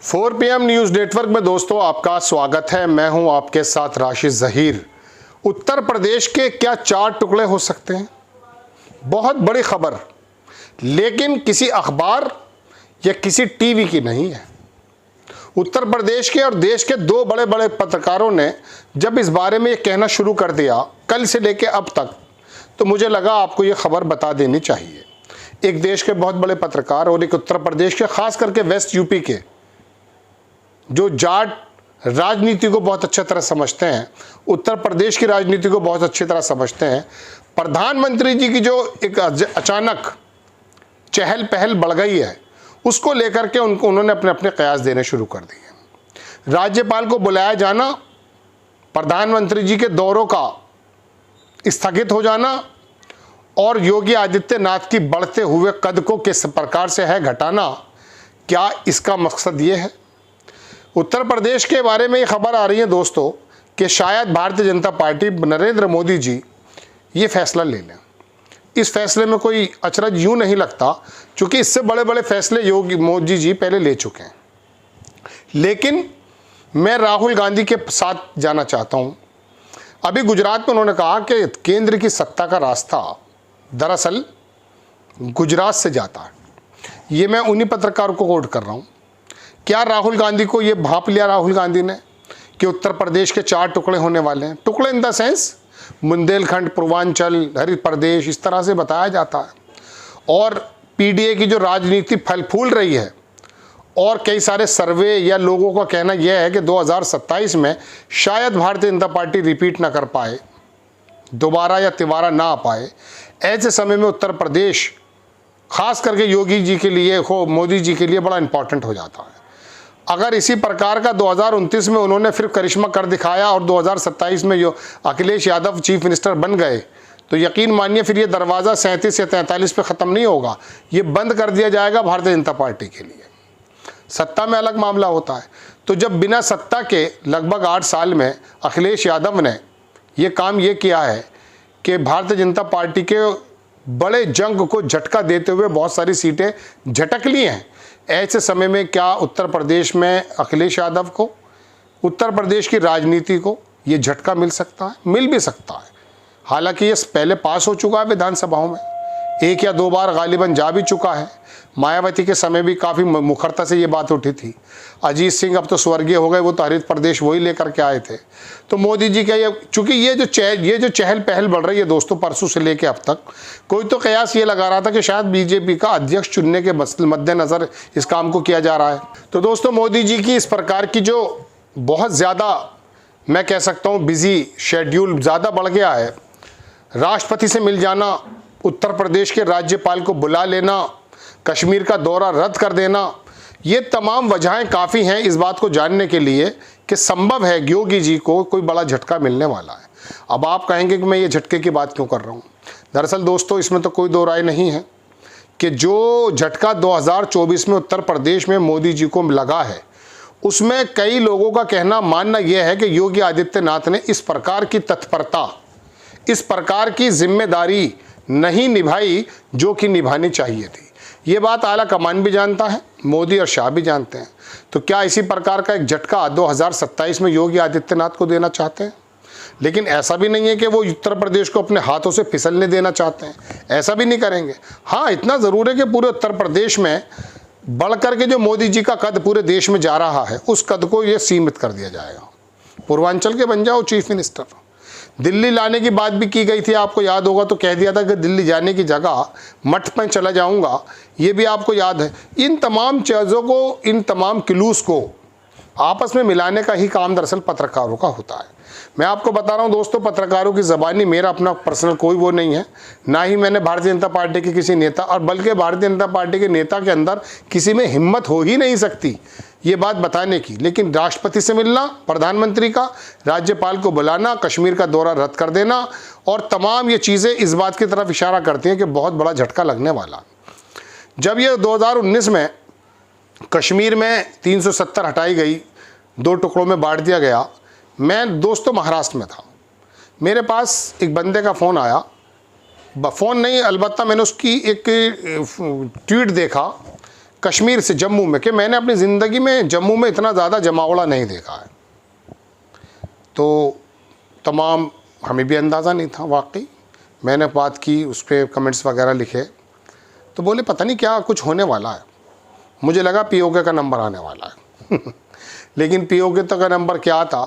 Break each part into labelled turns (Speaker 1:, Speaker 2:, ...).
Speaker 1: 4 PM news network में दोस्तों आपका स्वागत है। मैं हूं आपके साथ राशिद ज़हीर। उत्तर प्रदेश के क्या 4 टुकड़े हो सकते हैं? बहुत बड़ी खबर, लेकिन किसी अखबार या किसी टीवी की नहीं है। उत्तर प्रदेश के और देश के 2 बड़े बड़े पत्रकारों ने जब इस बारे में ये कहना शुरू कर दिया कल से लेकर अब तक, तो मुझे लगा आपको ये खबर बता देनी चाहिए। एक देश के बहुत बड़े पत्रकार और एक उत्तर प्रदेश के, खास करके वेस्ट यूपी के, जो जाट राजनीति को बहुत अच्छी तरह समझते हैं, उत्तर प्रदेश की राजनीति को बहुत अच्छी तरह समझते हैं, प्रधानमंत्री जी की जो एक अचानक चहल पहल बढ़ गई है उसको लेकर के उन्होंने अपने अपने कयास देने शुरू कर दिए। राज्यपाल को बुलाया जाना, प्रधानमंत्री जी के दौरों का स्थगित हो जाना और योगी आदित्यनाथ की बढ़ते हुए कद को किस प्रकार से है घटाना, क्या इसका मकसद ये है? उत्तर प्रदेश के बारे में ये खबर आ रही है दोस्तों कि शायद भारतीय जनता पार्टी, नरेंद्र मोदी जी ये फैसला ले लें। इस फैसले में कोई अचरज यूँ नहीं लगता, क्योंकि इससे बड़े बड़े फैसले योगी मोदी जी पहले ले चुके हैं। लेकिन मैं राहुल गांधी के साथ जाना चाहता हूँ। अभी गुजरात में उन्होंने कहा कि केंद्र की सत्ता का रास्ता दरअसल गुजरात से जाता है। ये मैं उन्हीं पत्रकारों को कोट कर रहा हूँ। क्या राहुल गांधी को ये भांप लिया राहुल गांधी ने कि उत्तर प्रदेश के 4 टुकड़े होने वाले हैं? टुकड़े in the sense Bundelkhand, Purvanchal, हरित प्रदेश, इस तरह से बताया जाता है। और पीडीए की जो राजनीति फल फूल रही है और कई सारे सर्वे या लोगों का कहना यह है कि 2027 में शायद भारतीय जनता पार्टी रिपीट ना कर पाए, दोबारा या तिबारा ना आ पाए। ऐसे समय में उत्तर प्रदेश खास करके योगी जी के लिए, मोदी जी के लिए बड़ा इंपॉर्टेंट हो जाता है। अगर इसी प्रकार का 2029 में उन्होंने फिर करिश्मा कर दिखाया और 2027 में जो अखिलेश यादव चीफ मिनिस्टर बन गए, तो यकीन मानिए फिर ये दरवाज़ा 37 या 43 पे ख़त्म नहीं होगा, ये बंद कर दिया जाएगा भारतीय जनता पार्टी के लिए। सत्ता में अलग मामला होता है। तो जब बिना सत्ता के लगभग 8 साल में अखिलेश यादव ने ये काम ये किया है कि भारतीय जनता पार्टी के बड़े जंग को झटका देते हुए बहुत सारी सीटें झटक ली हैं, ऐसे समय में क्या उत्तर प्रदेश में अखिलेश यादव को, उत्तर प्रदेश की राजनीति को ये झटका मिल सकता है? मिल भी सकता है। हालांकि ये पहले पास हो चुका है विधानसभाओं में, 1 या 2 बार गालिबन जा भी चुका है। मायावती के समय भी काफ़ी मुखरता से ये बात उठी थी। अजीत सिंह अब तो स्वर्गीय हो गए, वो तो हरित प्रदेश वही लेकर के आए थे। तो मोदी जी का ये, चूँकि ये जो चहल पहल बढ़ रही है दोस्तों परसों से लेके अब तक, कोई तो कयास ये लगा रहा था कि शायद बीजेपी का अध्यक्ष चुनने के मद्देनज़र इस काम को किया जा रहा है। तो दोस्तों मोदी जी की इस प्रकार की जो बहुत ज़्यादा, मैं कह सकता हूँ बिजी शेड्यूल ज़्यादा बढ़ गया है, राष्ट्रपति से मिल जाना, उत्तर प्रदेश के राज्यपाल को बुला लेना, कश्मीर का दौरा रद्द कर देना, ये तमाम वजहें काफ़ी हैं इस बात को जानने के लिए कि संभव है योगी जी को कोई बड़ा झटका मिलने वाला है। अब आप कहेंगे कि मैं ये झटके की बात क्यों कर रहा हूँ? दरअसल दोस्तों इसमें तो कोई दो राय नहीं है कि जो झटका 2024 में उत्तर प्रदेश में मोदी जी को लगा है, उसमें कई लोगों का कहना मानना यह है कि योगी आदित्यनाथ ने इस प्रकार की तत्परता, इस प्रकार की जिम्मेदारी नहीं निभाई जो कि निभानी चाहिए थी। ये बात आला कमान भी जानता है, मोदी और शाह भी जानते हैं। तो क्या इसी प्रकार का एक झटका 2027 में योगी आदित्यनाथ को देना चाहते हैं? लेकिन ऐसा भी नहीं है कि वो उत्तर प्रदेश को अपने हाथों से फिसलने देना चाहते हैं, ऐसा भी नहीं करेंगे। हाँ, इतना ज़रूर है कि पूरे उत्तर प्रदेश में बढ़कर के जो मोदी जी का कद पूरे देश में जा रहा है, उस कद को ये सीमित कर दिया जाएगा। पूर्वांचल के बन जाओ चीफ मिनिस्टर। दिल्ली लाने की बात भी की गई थी, आपको याद होगा, तो कह दिया था कि दिल्ली जाने की जगह मठ में चला जाऊंगा, ये भी आपको याद है। इन तमाम चीज़ों को, इन तमाम क्लूज़ को आपस में मिलाने का ही काम दरअसल पत्रकारों का होता है। मैं आपको बता रहा हूँ दोस्तों, पत्रकारों की ज़बानी मेरा अपना पर्सनल कोई वो नहीं है, ना ही मैंने भारतीय जनता पार्टी के किसी नेता, और बल्कि भारतीय जनता पार्टी के नेता के अंदर किसी में हिम्मत हो ही नहीं सकती ये बात बताने की। लेकिन राष्ट्रपति से मिलना, प्रधानमंत्री का, राज्यपाल को बुलाना, कश्मीर का दौरा रद्द कर देना और तमाम ये चीज़ें इस बात की तरफ इशारा करती हैं कि बहुत बड़ा झटका लगने वाला। जब ये 2019 में कश्मीर में 370 हटाई गई, 2 टुकड़ों में बांट दिया गया, मैं दोस्तों महाराष्ट्र में था, मेरे पास एक बंदे का फ़ोन आया, फ़ोन नहीं अलबत्ता मैंने उसकी एक ट्वीट देखा कश्मीर से जम्मू में, कि मैंने अपनी ज़िंदगी में जम्मू में इतना ज़्यादा जमावड़ा नहीं देखा है। तो तमाम हमें भी अंदाज़ा नहीं था, वाकई मैंने बात की, उस पर कमेंट्स वगैरह लिखे, तो बोले पता नहीं क्या कुछ होने वाला है। मुझे लगा पीओके का नंबर आने वाला है लेकिन पीओके तक का नंबर क्या था,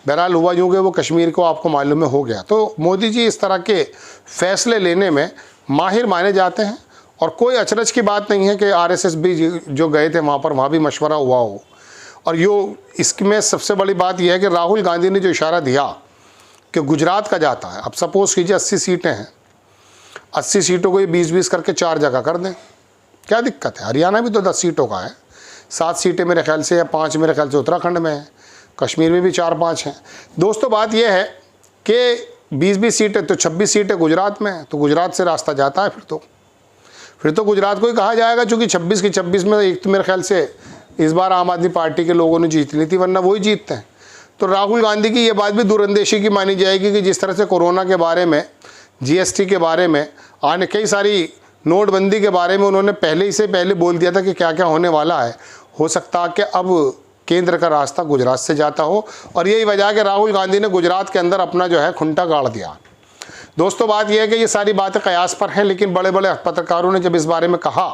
Speaker 1: बहरहाल हुआ यूँ कि वो कश्मीर को आपको मालूम है हो गया। तो मोदी जी इस तरह के फ़ैसले लेने में माहिर माने जाते हैं, और कोई अचरज की बात नहीं है कि आरएसएस भी जो गए थे वहाँ पर, वहाँ भी मशवरा हुआ हो। और इसमें सबसे बड़ी बात यह है कि राहुल गांधी ने जो इशारा दिया कि गुजरात का जाता है, अब सपोज़ कीजिए 80 सीटें हैं, 80 सीटों को ये 20-20 करके 4 जगह कर दें, क्या दिक्कत है। हरियाणा भी तो 10 सीटों का है, 7 सीटें मेरे ख्याल से, या 5 मेरे ख्याल से उत्तराखंड में है, कश्मीर में भी 4-5 हैं। दोस्तों बात यह है कि 20-20 सीटें तो 26 सीटें गुजरात में हैं, तो गुजरात से रास्ता जाता है फिर तो गुजरात को ही कहा जाएगा, चूँकि 26 की 26 में एक तो मेरे ख्याल से इस बार आम आदमी पार्टी के लोगों ने जीत ली थी, वरना वही जीतते हैं। तो राहुल गांधी की ये बात भी दूरअंदेशी की मानी जाएगी कि जिस तरह से कोरोना के बारे में, जीएसटी के बारे में, आने कई सारी नोटबंदी के बारे में उन्होंने पहले बोल दिया था कि क्या क्या होने वाला है। हो सकता है कि अब केंद्र का रास्ता गुजरात से जाता हो, और यही वजह है कि राहुल गांधी ने गुजरात के अंदर अपना जो है खुंटा गाड़ दिया। दोस्तों बात यह है कि ये सारी बातें कयास पर हैं, लेकिन बड़े बड़े पत्रकारों ने जब इस बारे में कहा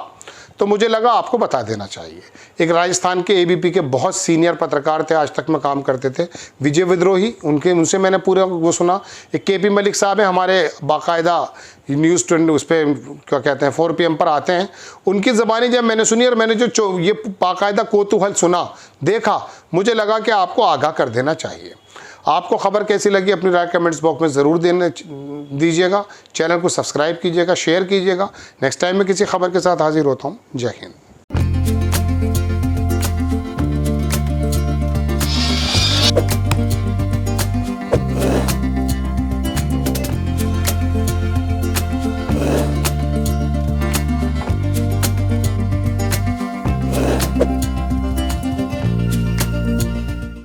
Speaker 1: तो मुझे लगा आपको बता देना चाहिए। एक राजस्थान के एबीपी के बहुत सीनियर पत्रकार थे, आज तक में काम करते थे, विजय विद्रोही, उनसे मैंने पूरा वो सुना। एक केपी मलिक साहब हैं, हमारे बाकायदा न्यूज़ 20 उस पर क्या कहते हैं 4 PM पर आते हैं, उनकी ज़बानी जब मैंने सुनी और मैंने जो ये बाकायदा कौतूहल सुना देखा, मुझे लगा कि आपको आगाह कर देना चाहिए। आपको खबर कैसी लगी अपनी राय कमेंट्स बॉक्स में ज़रूर दीजिएगा। चैनल को सब्सक्राइब कीजिएगा, शेयर कीजिएगा। नेक्स्ट टाइम मैं किसी खबर के साथ हाजिर होता हूँ। जय हिंद।